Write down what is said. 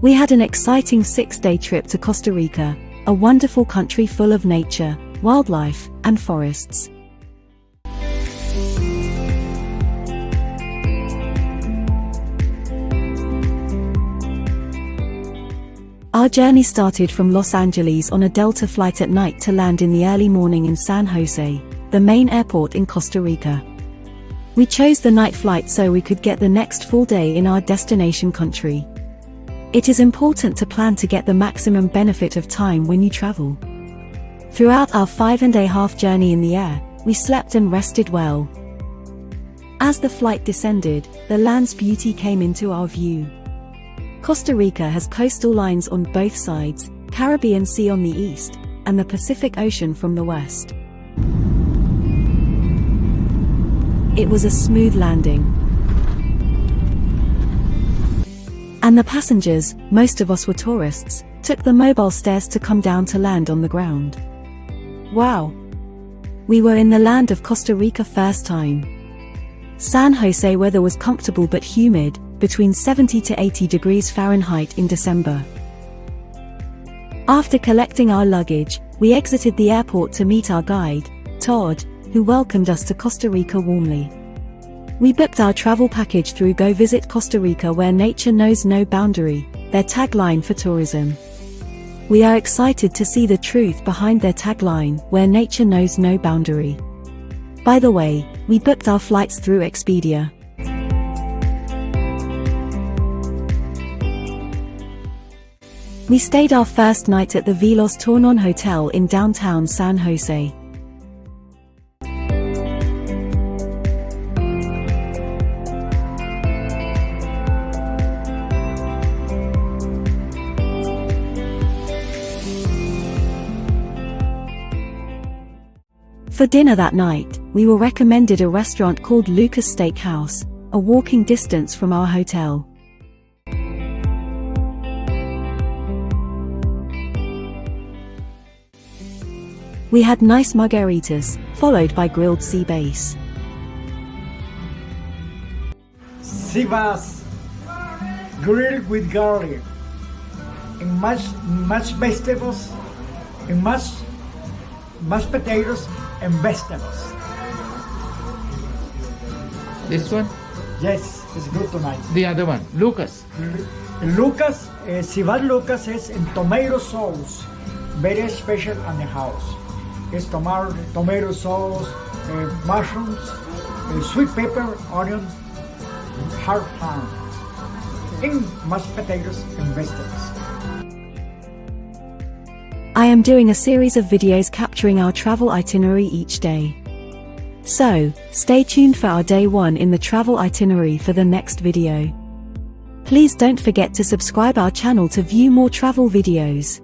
We had an exciting 6-day trip to Costa Rica, a wonderful country full of nature, wildlife, and forests. Our journey started from Los Angeles on a Delta flight at night to land in the early morning in San Jose, the main airport in Costa Rica. We chose the night flight so we could get the next full day in our destination country. It is important to plan to get the maximum benefit of time when you travel. Throughout our 5.5 journey in the air, we slept and rested well. As the flight descended, the land's beauty came into our view. Costa Rica has coastal lines on both sides, Caribbean Sea on the east, and the Pacific Ocean from the west. It was a smooth landing. And the passengers, most of us were tourists, took the mobile stairs to come down to land on the ground. Wow! We were in the land of Costa Rica first time. San Jose weather was comfortable but humid, between 70 to 80 degrees Fahrenheit in December. After collecting our luggage, we exited the airport to meet our guide, Todd, who welcomed us to Costa Rica warmly. We booked our travel package through Go Visit Costa Rica, where nature knows no boundary, their tagline for tourism. We are excited to see the truth behind their tagline, where nature knows no boundary. By the way, we booked our flights through Expedia. We stayed our first night at the Vilos Tornon Hotel in downtown San Jose. For dinner that night, we were recommended a restaurant called Lucas Steakhouse, a walking distance from our hotel. We had nice margaritas, followed by grilled sea bass. Sea bass, grilled with garlic, and mashed vegetables, and mashed potatoes and vegetables. This one? Yes, it's good tonight. The other one, Lucas. Lucas, Ciudad Lucas is in tomato sauce, very special in the house. It's tomato sauce, mushrooms, sweet pepper, onion, hard pan, and mashed potatoes and vegetables. I am doing a series of videos capturing our travel itinerary each day. So, stay tuned for our day 1 in the travel itinerary for the next video. Please don't forget to subscribe our channel to view more travel videos.